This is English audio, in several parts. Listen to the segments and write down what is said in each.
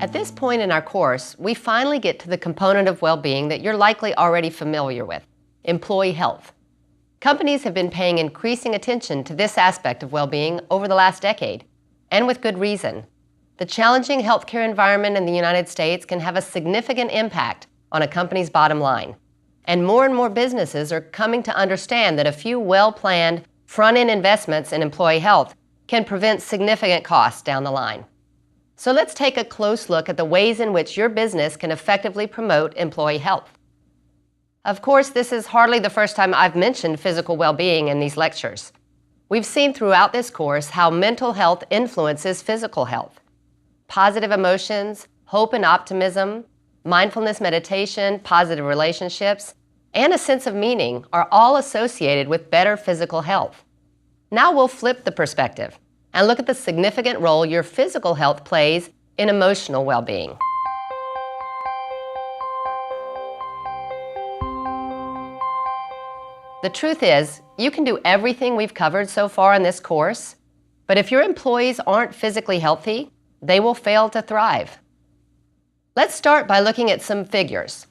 At this point in our course, we finally get to the component of well-being that you're likely already familiar with, employee health. Companies have been paying increasing attention to this aspect of well-being over the last decade, and with good reason. The challenging healthcare environment in the United States can have a significant impact on a company's bottom line. And more businesses are coming to understand that a few well-planned front-end investments in employee health can prevent significant costs down the line. So let's take a close look at the ways in which your business can effectively promote employee health. Of course, this is hardly the first time I've mentioned physical well-being in these lectures. We've seen throughout this course how mental health influences physical health. Positive emotions, hope and optimism, mindfulness meditation, positive relationships, and a sense of meaning are all associated with better physical health. Now we'll flip the perspective and look at the significant role your physical health plays in emotional well-being. The truth is, you can do everything we've covered so far in this course, but if your employees aren't physically healthy, they will fail to thrive. Let's start by looking at some figures.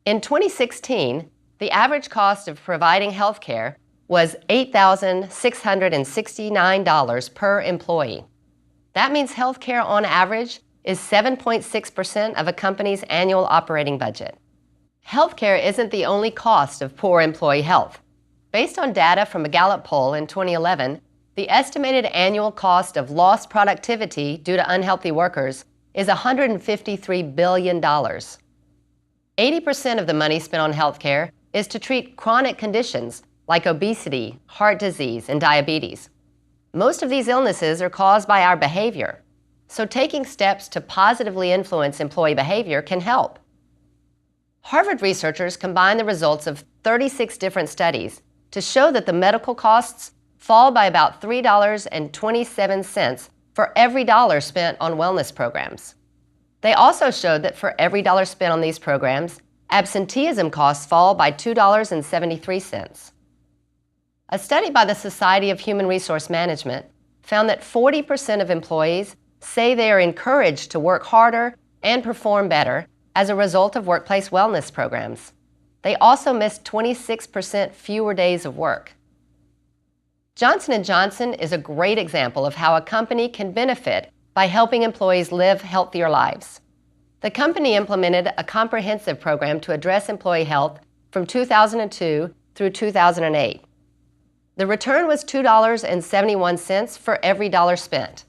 In 2016, the average cost of providing health care was $8,669 per employee. That means health care on average is 7.6% of a company's annual operating budget. Health care isn't the only cost of poor employee health. Based on data from a Gallup poll in 2011, the estimated annual cost of lost productivity due to unhealthy workers is $153 billion. 80% of the money spent on health care is to treat chronic conditions like obesity, heart disease, and diabetes. Most of these illnesses are caused by our behavior, so taking steps to positively influence employee behavior can help. Harvard researchers combined the results of 36 different studies to show that the medical costs fall by about $3.27 for every dollar spent on wellness programs. They also showed that for every dollar spent on these programs, absenteeism costs fall by $2.73. A study by the Society of Human Resource Management found that 40% of employees say they are encouraged to work harder and perform better as a result of workplace wellness programs. They also missed 26% fewer days of work. Johnson & Johnson is a great example of how a company can benefit by helping employees live healthier lives. The company implemented a comprehensive program to address employee health from 2002 through 2008. The return was $2.71 for every dollar spent.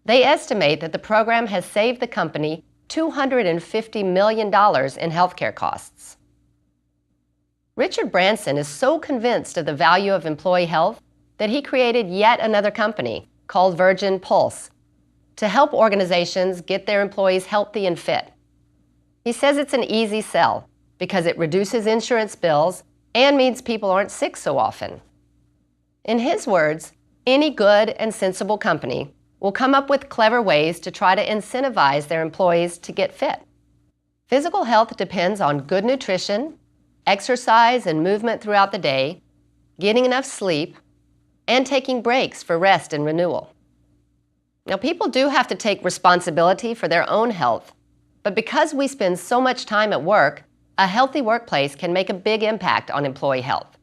They estimate that the program has saved the company $250 million in healthcare costs. Richard Branson is so convinced of the value of employee health that he created yet another company called Virgin Pulse to help organizations get their employees healthy and fit. He says it's an easy sell because it reduces insurance bills and means people aren't sick so often. In his words, any good and sensible company will come up with clever ways to try to incentivize their employees to get fit. Physical health depends on good nutrition, exercise and movement throughout the day, getting enough sleep, and taking breaks for rest and renewal. Now, people do have to take responsibility for their own health, but because we spend so much time at work, a healthy workplace can make a big impact on employee health.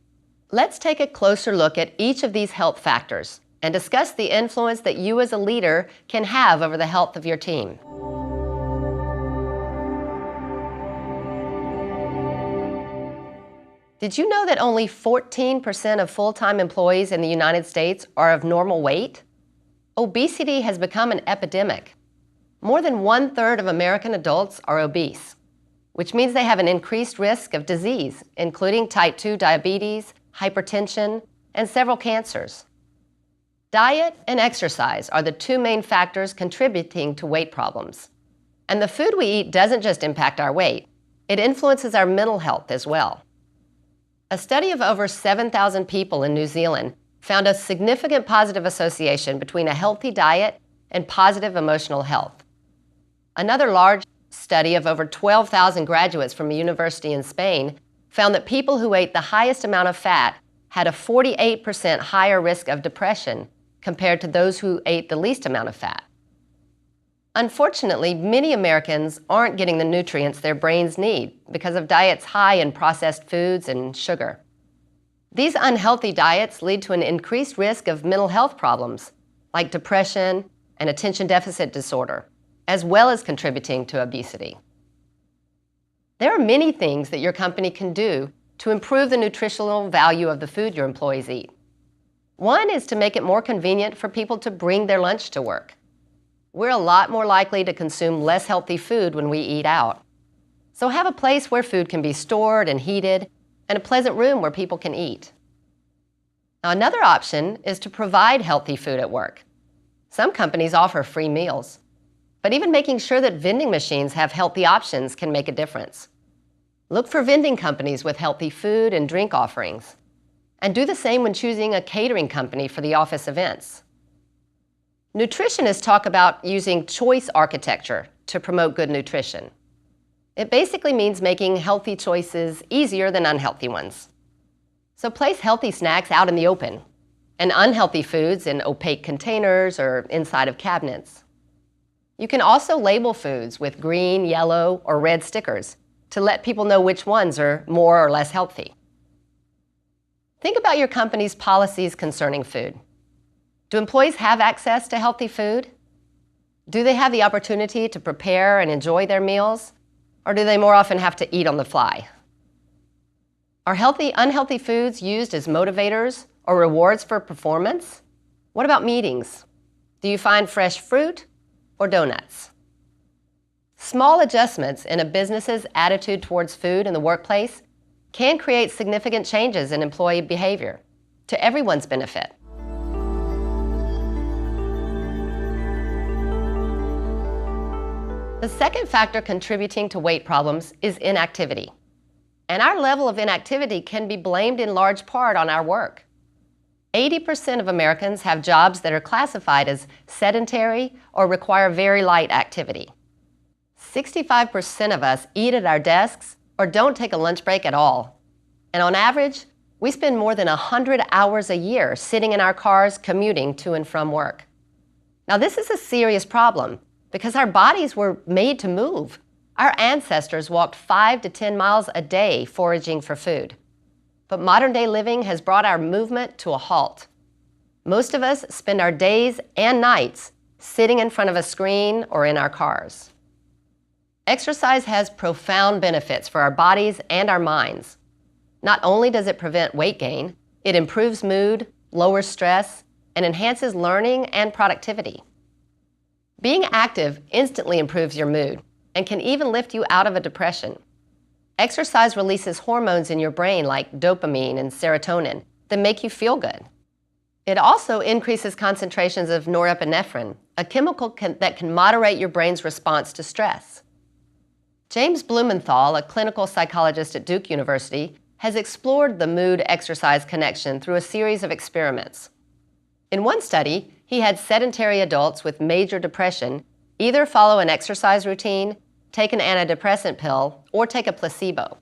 Let's take a closer look at each of these health factors and discuss the influence that you as a leader can have over the health of your team. Did you know that only 14% of full-time employees in the United States are of normal weight? Obesity has become an epidemic. More than 1/3 of American adults are obese, which means they have an increased risk of disease, including type 2 diabetes, hypertension, and several cancers. Diet and exercise are the two main factors contributing to weight problems. And the food we eat doesn't just impact our weight, it influences our mental health as well. A study of over 7,000 people in New Zealand found a significant positive association between a healthy diet and positive emotional health. Another large study of over 12,000 graduates from a university in Spain found that people who ate the highest amount of fat had a 48% higher risk of depression compared to those who ate the least amount of fat. Unfortunately, many Americans aren't getting the nutrients their brains need because of diets high in processed foods and sugar. These unhealthy diets lead to an increased risk of mental health problems like depression and attention deficit disorder, as well as contributing to obesity. There are many things that your company can do to improve the nutritional value of the food your employees eat. One is to make it more convenient for people to bring their lunch to work. We're a lot more likely to consume less healthy food when we eat out. So have a place where food can be stored and heated, and a pleasant room where people can eat. Now, another option is to provide healthy food at work. Some companies offer free meals, but even making sure that vending machines have healthy options can make a difference. Look for vending companies with healthy food and drink offerings, and do the same when choosing a catering company for the office events. Nutritionists talk about using choice architecture to promote good nutrition. It basically means making healthy choices easier than unhealthy ones. So place healthy snacks out in the open, and unhealthy foods in opaque containers or inside of cabinets. You can also label foods with green, yellow, or red stickers to let people know which ones are more or less healthy. Think about your company's policies concerning food. Do employees have access to healthy food? Do they have the opportunity to prepare and enjoy their meals? Or do they more often have to eat on the fly? Are unhealthy foods used as motivators or rewards for performance? What about meetings? Do you find fresh fruit or donuts? Small adjustments in a business's attitude towards food in the workplace can create significant changes in employee behavior to everyone's benefit. The second factor contributing to weight problems is inactivity. And our level of inactivity can be blamed in large part on our work. 80% of Americans have jobs that are classified as sedentary or require very light activity. 65% of us eat at our desks or don't take a lunch break at all. And on average, we spend more than 100 hours a year sitting in our cars commuting to and from work. Now, this is a serious problem because our bodies were made to move. Our ancestors walked 5 to 10 miles a day foraging for food. But modern-day living has brought our movement to a halt. Most of us spend our days and nights sitting in front of a screen or in our cars. Exercise has profound benefits for our bodies and our minds. Not only does it prevent weight gain, it improves mood, lowers stress, and enhances learning and productivity. Being active instantly improves your mood and can even lift you out of a depression. Exercise releases hormones in your brain like dopamine and serotonin that make you feel good. It also increases concentrations of norepinephrine, a chemical that can moderate your brain's response to stress. James Blumenthal, a clinical psychologist at Duke University, has explored the mood-exercise connection through a series of experiments. In one study, he had sedentary adults with major depression either follow an exercise routine, take an antidepressant pill, or take a placebo.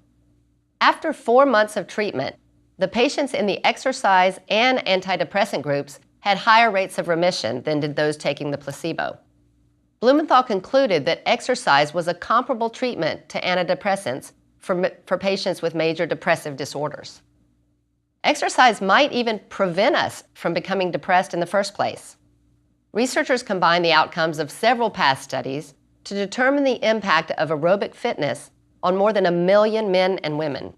After 4 months of treatment, the patients in the exercise and antidepressant groups had higher rates of remission than did those taking the placebo. Blumenthal concluded that exercise was a comparable treatment to antidepressants for patients with major depressive disorders. Exercise might even prevent us from becoming depressed in the first place. Researchers combined the outcomes of several past studies to determine the impact of aerobic fitness on more than 1 million men and women.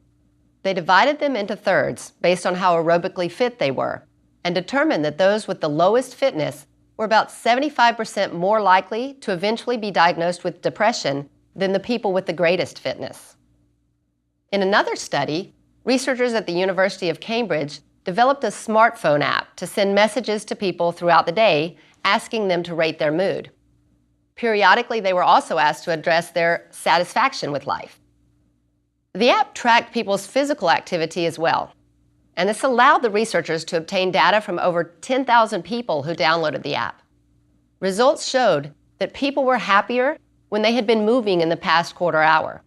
They divided them into thirds based on how aerobically fit they were and determined that those with the lowest fitness were about 75% more likely to eventually be diagnosed with depression than the people with the greatest fitness. In another study, researchers at the University of Cambridge developed a smartphone app to send messages to people throughout the day asking them to rate their mood. Periodically, they were also asked to address their satisfaction with life. The app tracked people's physical activity as well, and this allowed the researchers to obtain data from over 10,000 people who downloaded the app. Results showed that people were happier when they had been moving in the past quarter hour,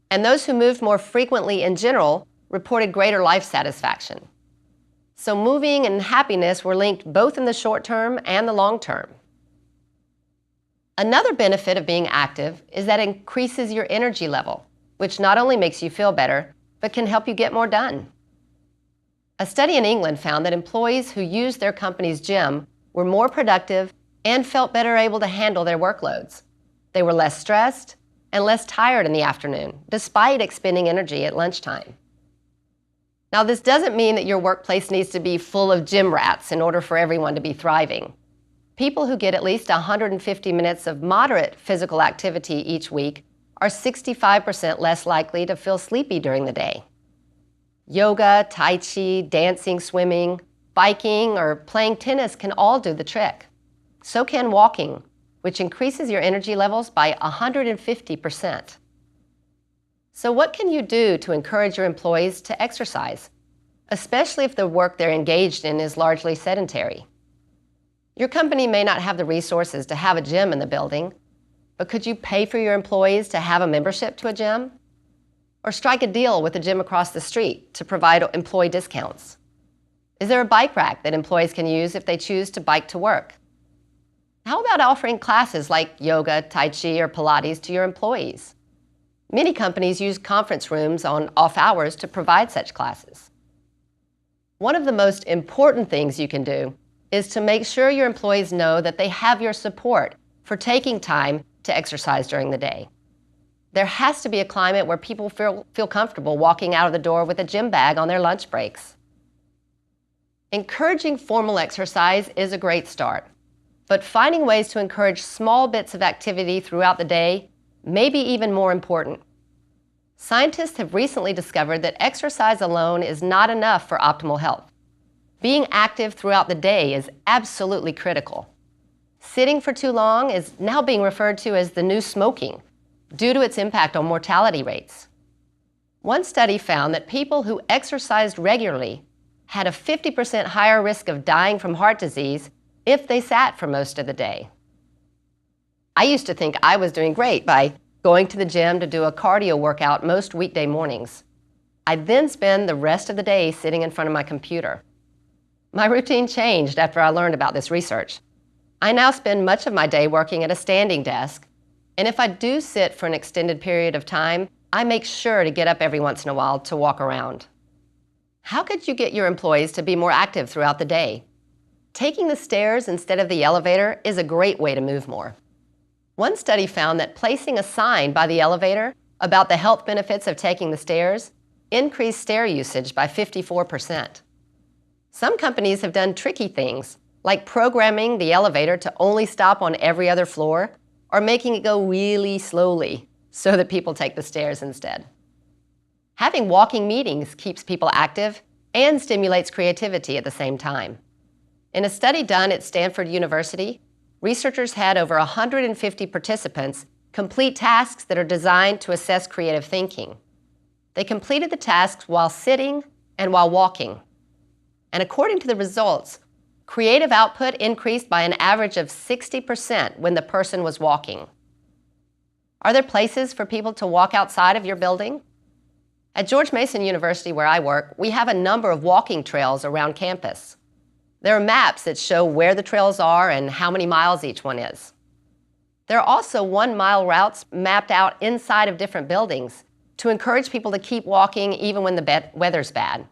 and those who moved more frequently in general reported greater life satisfaction. So moving and happiness were linked both in the short term and the long term. Another benefit of being active is that it increases your energy level, which not only makes you feel better, but can help you get more done. A study in England found that employees who used their company's gym were more productive and felt better able to handle their workloads. They were less stressed and less tired in the afternoon, despite expending energy at lunchtime. Now, this doesn't mean that your workplace needs to be full of gym rats in order for everyone to be thriving. People who get at least 150 minutes of moderate physical activity each week are 65% less likely to feel sleepy during the day. Yoga, Tai Chi, dancing, swimming, biking, or playing tennis can all do the trick. So can walking, which increases your energy levels by 150%. So what can you do to encourage your employees to exercise, especially if the work they're engaged in is largely sedentary? Your company may not have the resources to have a gym in the building, but could you pay for your employees to have a membership to a gym? Or strike a deal with a gym across the street to provide employee discounts? Is there a bike rack that employees can use if they choose to bike to work? How about offering classes like yoga, Tai Chi, or Pilates to your employees? Many companies use conference rooms on off hours to provide such classes. One of the most important things you can do is to make sure your employees know that they have your support for taking time to exercise during the day. There has to be a climate where people feel comfortable walking out of the door with a gym bag on their lunch breaks. Encouraging formal exercise is a great start, but finding ways to encourage small bits of activity throughout the day may be even more important. Scientists have recently discovered that exercise alone is not enough for optimal health. Being active throughout the day is absolutely critical. Sitting for too long is now being referred to as the new smoking, due to its impact on mortality rates. One study found that people who exercised regularly had a 50% higher risk of dying from heart disease if they sat for most of the day. I used to think I was doing great by going to the gym to do a cardio workout most weekday mornings. I'd then spend the rest of the day sitting in front of my computer. My routine changed after I learned about this research. I now spend much of my day working at a standing desk, and if I do sit for an extended period of time, I make sure to get up every once in a while to walk around. How could you get your employees to be more active throughout the day? Taking the stairs instead of the elevator is a great way to move more. One study found that placing a sign by the elevator about the health benefits of taking the stairs increased stair usage by 54%. Some companies have done tricky things, like programming the elevator to only stop on every other floor, or making it go really slowly so that people take the stairs instead. Having walking meetings keeps people active and stimulates creativity at the same time. In a study done at Stanford University, researchers had over 150 participants complete tasks that are designed to assess creative thinking. They completed the tasks while sitting and while walking. And according to the results, creative output increased by an average of 60% when the person was walking. Are there places for people to walk outside of your building? At George Mason University, where I work, we have a number of walking trails around campus. There are maps that show where the trails are and how many miles each one is. There are also 1-mile routes mapped out inside of different buildings to encourage people to keep walking even when the weather's bad.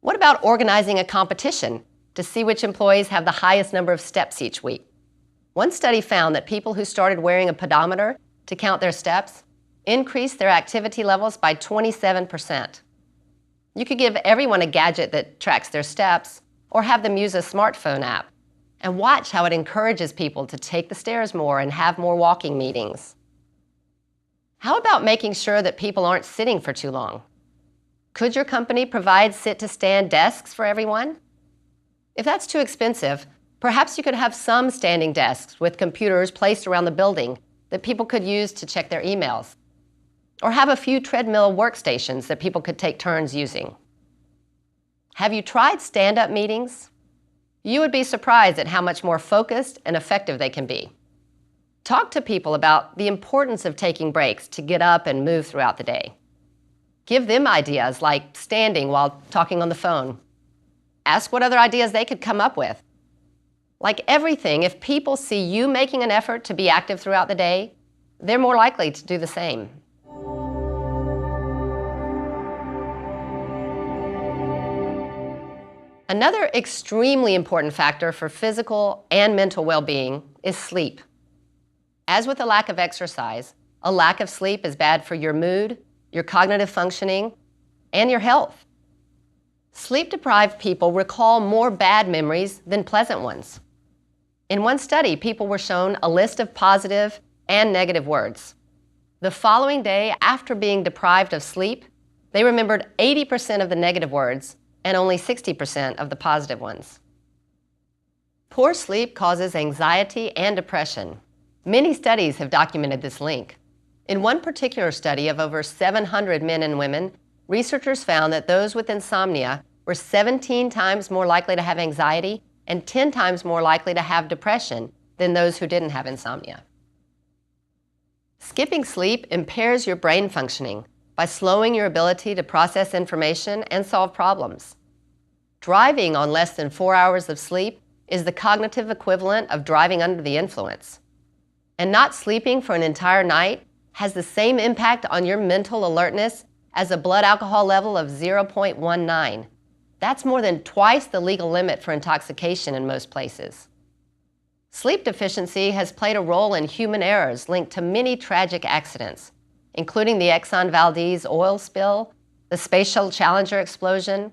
What about organizing a competition to see which employees have the highest number of steps each week? One study found that people who started wearing a pedometer to count their steps increased their activity levels by 27%. You could give everyone a gadget that tracks their steps, or have them use a smartphone app, and watch how it encourages people to take the stairs more and have more walking meetings. How about making sure that people aren't sitting for too long? Could your company provide sit-to-stand desks for everyone? If that's too expensive, perhaps you could have some standing desks with computers placed around the building that people could use to check their emails. Or have a few treadmill workstations that people could take turns using. Have you tried stand-up meetings? You would be surprised at how much more focused and effective they can be. Talk to people about the importance of taking breaks to get up and move throughout the day. Give them ideas like standing while talking on the phone. Ask what other ideas they could come up with. Like everything, if people see you making an effort to be active throughout the day, they're more likely to do the same. Another extremely important factor for physical and mental well-being is sleep. As with a lack of exercise, a lack of sleep is bad for your mood, your cognitive functioning, and your health. Sleep-deprived people recall more bad memories than pleasant ones. In one study, people were shown a list of positive and negative words. The following day, after being deprived of sleep, they remembered 80% of the negative words and only 60% of the positive ones. Poor sleep causes anxiety and depression. Many studies have documented this link. In one particular study of over 700 men and women, researchers found that those with insomnia were 17 times more likely to have anxiety and 10 times more likely to have depression than those who didn't have insomnia. Skipping sleep impairs your brain functioning by slowing your ability to process information and solve problems. Driving on less than 4 hours of sleep is the cognitive equivalent of driving under the influence. And not sleeping for an entire night has the same impact on your mental alertness as a blood alcohol level of 0.19. That's more than twice the legal limit for intoxication in most places. Sleep deficiency has played a role in human errors linked to many tragic accidents, including the Exxon Valdez oil spill, the Space Shuttle Challenger explosion,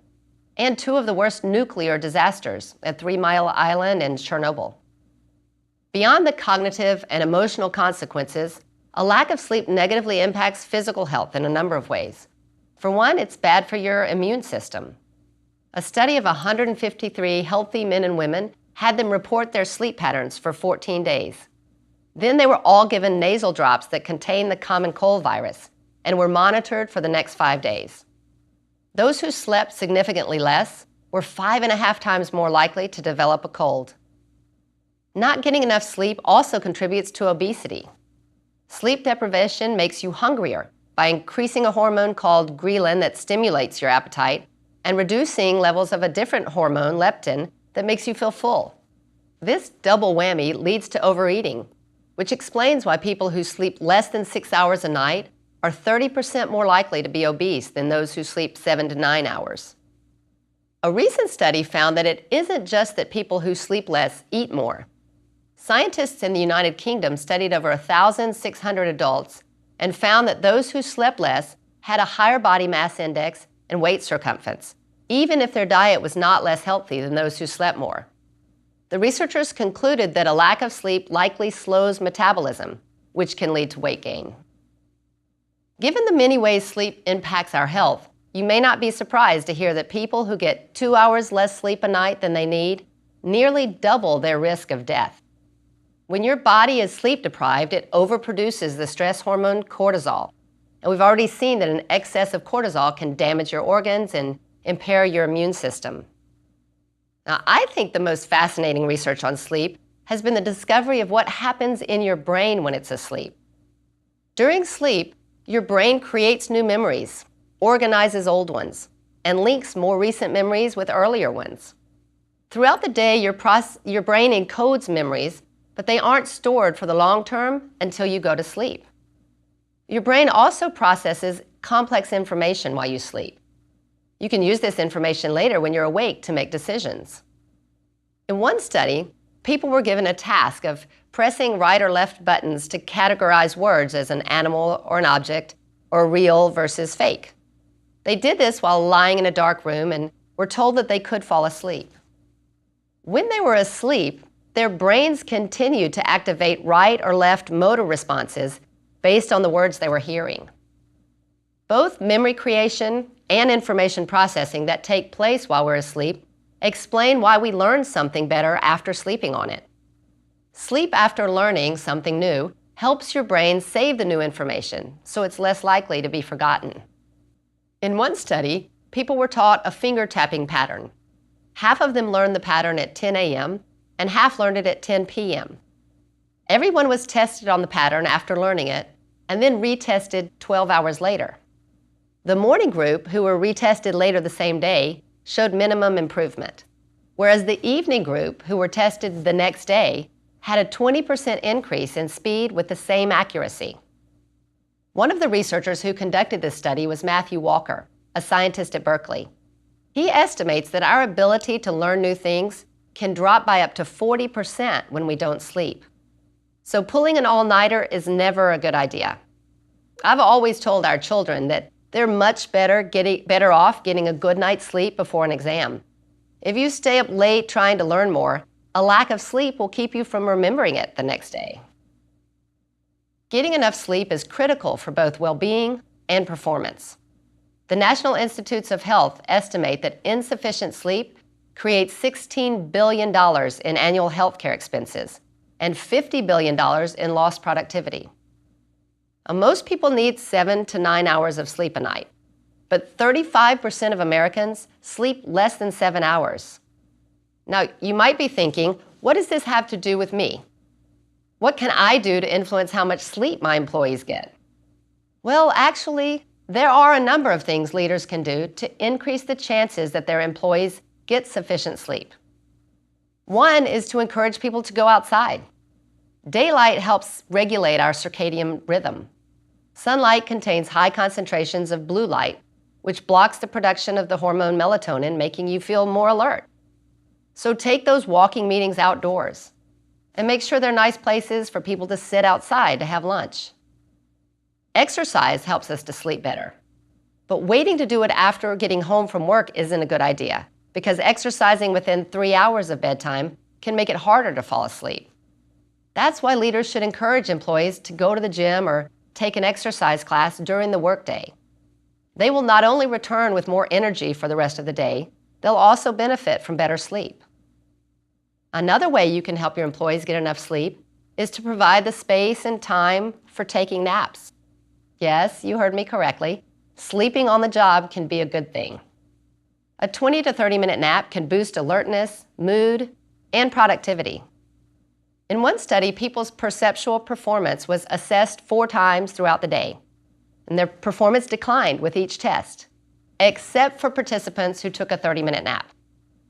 and two of the worst nuclear disasters at 3 Mile Island and Chernobyl. Beyond the cognitive and emotional consequences, a lack of sleep negatively impacts physical health in a number of ways. For one, it's bad for your immune system. A study of 153 healthy men and women had them report their sleep patterns for 14 days. Then they were all given nasal drops that contain the common cold virus and were monitored for the next 5 days. Those who slept significantly less were 5.5 times more likely to develop a cold. Not getting enough sleep also contributes to obesity. Sleep deprivation makes you hungrier by increasing a hormone called ghrelin that stimulates your appetite and reducing levels of a different hormone, leptin, that makes you feel full. This double whammy leads to overeating, which explains why people who sleep less than 6 hours a night are 30% more likely to be obese than those who sleep 7 to 9 hours. A recent study found that it isn't just that people who sleep less eat more. Scientists in the United Kingdom studied over 1,600 adults and found that those who slept less had a higher body mass index and waist circumference, even if their diet was not less healthy than those who slept more. The researchers concluded that a lack of sleep likely slows metabolism, which can lead to weight gain. Given the many ways sleep impacts our health, you may not be surprised to hear that people who get 2 hours less sleep a night than they need nearly double their risk of death. When your body is sleep deprived, it overproduces the stress hormone cortisol. And we've already seen that an excess of cortisol can damage your organs and impair your immune system. Now, I think the most fascinating research on sleep has been the discovery of what happens in your brain when it's asleep. During sleep, your brain creates new memories, organizes old ones, and links more recent memories with earlier ones. Throughout the day, your brain encodes memories, but they aren't stored for the long term until you go to sleep. Your brain also processes complex information while you sleep. You can use this information later when you're awake to make decisions. In one study, people were given a task of pressing right or left buttons to categorize words as an animal or an object, or real versus fake. They did this while lying in a dark room and were told that they could fall asleep. When they were asleep, their brains continued to activate right or left motor responses based on the words they were hearing. Both memory creation and information processing that take place while we're asleep explain why we learn something better after sleeping on it. Sleep after learning something new helps your brain save the new information, so it's less likely to be forgotten. In one study, people were taught a finger tapping pattern. Half of them learned the pattern at 10 a.m. and half learned it at 10 p.m. Everyone was tested on the pattern after learning it and then retested 12 hours later. The morning group, who were retested later the same day, showed minimum improvement. whereas the evening group, who were tested the next day, had a 20% increase in speed with the same accuracy. One of the researchers who conducted this study was Matthew Walker, a scientist at Berkeley. He estimates that our ability to learn new things can drop by up to 40% when we don't sleep. So pulling an all-nighter is never a good idea. I've always told our children that they're much better off getting a good night's sleep before an exam. If you stay up late trying to learn more, a lack of sleep will keep you from remembering it the next day. Getting enough sleep is critical for both well-being and performance. The National Institutes of Health estimate that insufficient sleep creates $16 billion in annual healthcare expenses and $50 billion in lost productivity. Most people need 7 to 9 hours of sleep a night, but 35% of Americans sleep less than 7 hours. Now, you might be thinking, what does this have to do with me? What can I do to influence how much sleep my employees get? Well, actually, there are a number of things leaders can do to increase the chances that their employees get sufficient sleep. One is to encourage people to go outside. Daylight helps regulate our circadian rhythm. Sunlight contains high concentrations of blue light, which blocks the production of the hormone melatonin, making you feel more alert. So take those walking meetings outdoors and make sure they're nice places for people to sit outside to have lunch. Exercise helps us to sleep better, but waiting to do it after getting home from work isn't a good idea because exercising within 3 hours of bedtime can make it harder to fall asleep. That's why leaders should encourage employees to go to the gym or take an exercise class during the workday. They will not only return with more energy for the rest of the day, they'll also benefit from better sleep. Another way you can help your employees get enough sleep is to provide the space and time for taking naps. Yes, you heard me correctly. Sleeping on the job can be a good thing. A 20 to 30-minute nap can boost alertness, mood, and productivity. In one study, people's perceptual performance was assessed 4 times throughout the day, and their performance declined with each test, except for participants who took a 30-minute nap.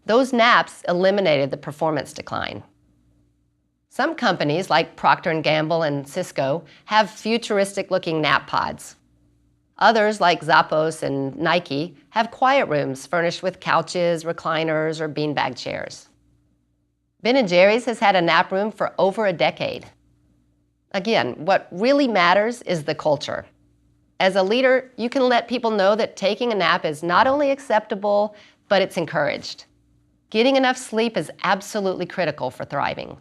Those naps eliminated the performance decline. Some companies, like Procter & Gamble and Cisco, have futuristic-looking nap pods. Others, like Zappos and Nike, have quiet rooms furnished with couches, recliners, or beanbag chairs. Ben & Jerry's has had a nap room for over a decade. Again, what really matters is the culture. As a leader, you can let people know that taking a nap is not only acceptable, but it's encouraged. Getting enough sleep is absolutely critical for thriving.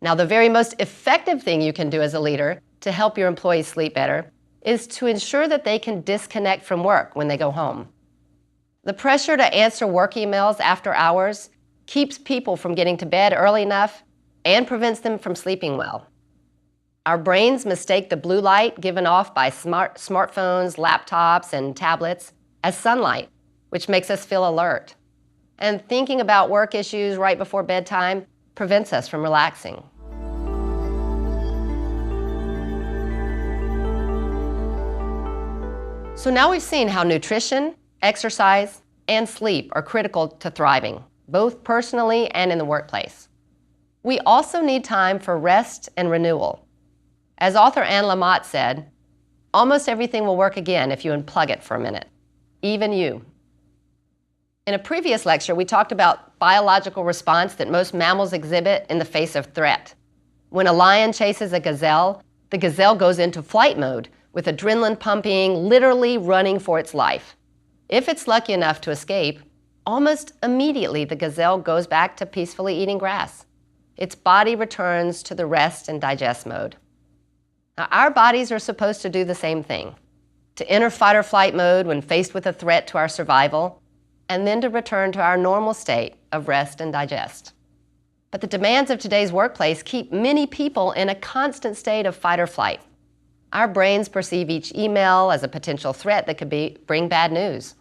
Now, the very most effective thing you can do as a leader to help your employees sleep better is to ensure that they can disconnect from work when they go home. The pressure to answer work emails after hours keeps people from getting to bed early enough and prevents them from sleeping well. Our brains mistake the blue light given off by smartphones, laptops, and tablets as sunlight, which makes us feel alert. And thinking about work issues right before bedtime prevents us from relaxing. So now we've seen how nutrition, exercise, and sleep are critical to thriving, both personally and in the workplace. We also need time for rest and renewal. As author Anne Lamott said, almost everything will work again if you unplug it for a minute, even you. In a previous lecture, we talked about biological response that most mammals exhibit in the face of threat. When a lion chases a gazelle, the gazelle goes into flight mode with adrenaline pumping, literally running for its life. If it's lucky enough to escape, almost immediately the gazelle goes back to peacefully eating grass. Its body returns to the rest and digest mode. Now, our bodies are supposed to do the same thing, to enter fight or flight mode when faced with a threat to our survival, and then to return to our normal state of rest and digest. But the demands of today's workplace keep many people in a constant state of fight or flight. Our brains perceive each email as a potential threat that could bring bad news.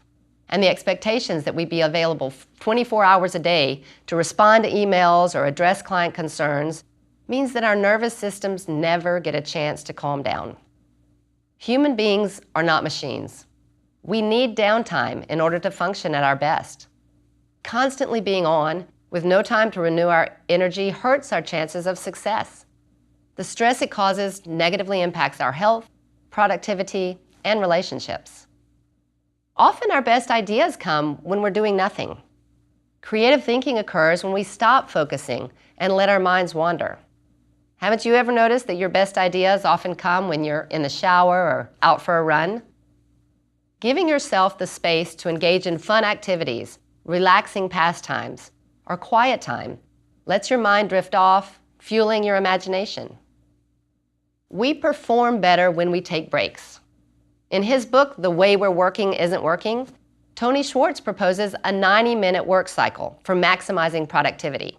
And the expectations that we be available 24 hours a day to respond to emails or address client concerns means that our nervous systems never get a chance to calm down. Human beings are not machines. We need downtime in order to function at our best. Constantly being on, with no time to renew our energy, hurts our chances of success. The stress it causes negatively impacts our health, productivity, and relationships. Often our best ideas come when we're doing nothing. Creative thinking occurs when we stop focusing and let our minds wander. Haven't you ever noticed that your best ideas often come when you're in the shower or out for a run? Giving yourself the space to engage in fun activities, relaxing pastimes, or quiet time lets your mind drift off, fueling your imagination. We perform better when we take breaks. In his book, The Way We're Working Isn't Working, Tony Schwartz proposes a 90-minute work cycle for maximizing productivity.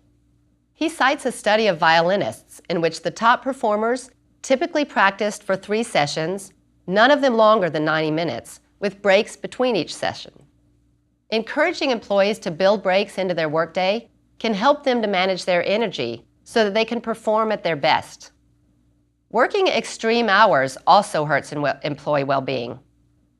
He cites a study of violinists in which the top performers typically practiced for 3 sessions, none of them longer than 90 minutes, with breaks between each session. Encouraging employees to build breaks into their workday can help them to manage their energy so that they can perform at their best. Working extreme hours also hurts employee well-being.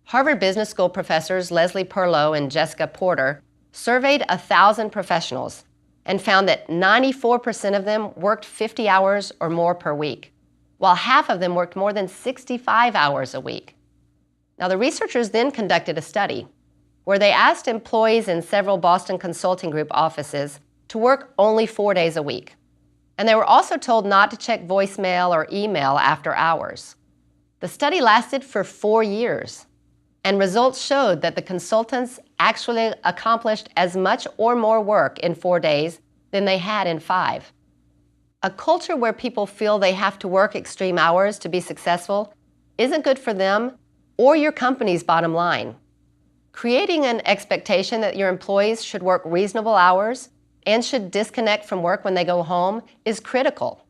Harvard Business School professors Leslie Perlow and Jessica Porter surveyed 1,000 professionals and found that 94% of them worked 50 hours or more per week, while half of them worked more than 65 hours a week. Now, the researchers then conducted a study where they asked employees in several Boston Consulting Group offices to work only 4 days a week. And they were also told not to check voicemail or email after hours. The study lasted for 4 years, and results showed that the consultants actually accomplished as much or more work in 4 days than they had in 5. A culture where people feel they have to work extreme hours to be successful isn't good for them or your company's bottom line. Creating an expectation that your employees should work reasonable hours and should disconnect from work when they go home is critical.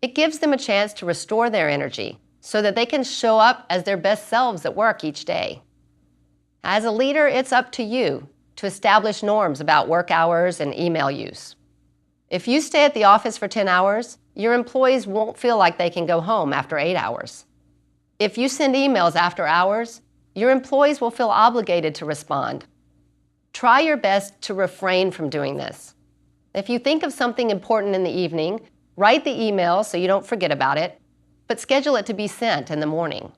It gives them a chance to restore their energy so that they can show up as their best selves at work each day. As a leader, it's up to you to establish norms about work hours and email use. If you stay at the office for 10 hours, your employees won't feel like they can go home after 8 hours. If you send emails after hours, your employees will feel obligated to respond. Try your best to refrain from doing this. If you think of something important in the evening, write the email so you don't forget about it, but schedule it to be sent in the morning.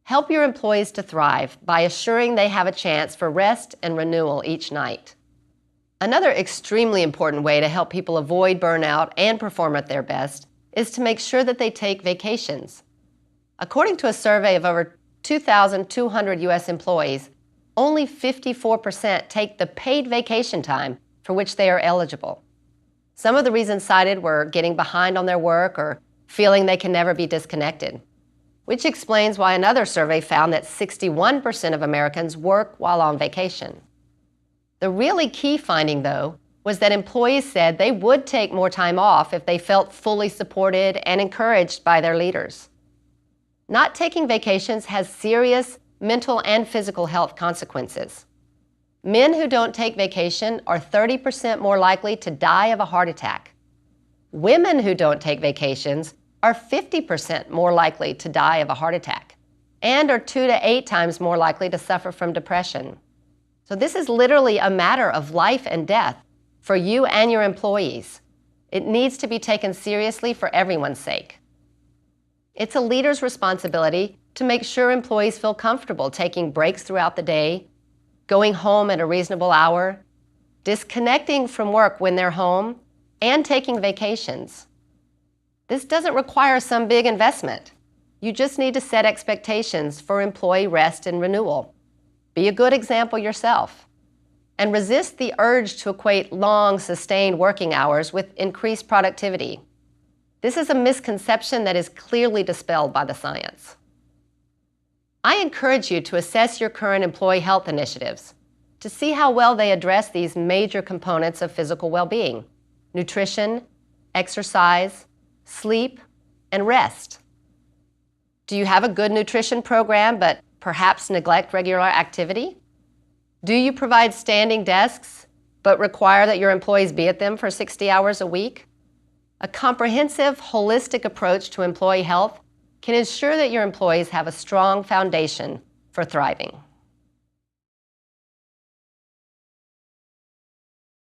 Help your employees to thrive by assuring they have a chance for rest and renewal each night. Another extremely important way to help people avoid burnout and perform at their best is to make sure that they take vacations. According to a survey of over 2,200 U.S. employees, only 54% take the paid vacation time for which they are eligible. Some of the reasons cited were getting behind on their work or feeling they can never be disconnected, which explains why another survey found that 61% of Americans work while on vacation. The really key finding, though, was that employees said they would take more time off if they felt fully supported and encouraged by their leaders. Not taking vacations has serious mental and physical health consequences. Men who don't take vacation are 30% more likely to die of a heart attack. Women who don't take vacations are 50% more likely to die of a heart attack and are 2 to 8 times more likely to suffer from depression. So this is literally a matter of life and death for you and your employees. It needs to be taken seriously for everyone's sake. It's a leader's responsibility to make sure employees feel comfortable taking breaks throughout the day, going home at a reasonable hour, disconnecting from work when they're home, and taking vacations. This doesn't require some big investment. You just need to set expectations for employee rest and renewal. Be a good example yourself. And resist the urge to equate long, sustained working hours with increased productivity. This is a misconception that is clearly dispelled by the science. I encourage you to assess your current employee health initiatives to see how well they address these major components of physical well-being: nutrition, exercise, sleep, and rest. Do you have a good nutrition program but perhaps neglect regular activity? Do you provide standing desks but require that your employees be at them for 60 hours a week? A comprehensive, holistic approach to employee health can ensure that your employees have a strong foundation for thriving.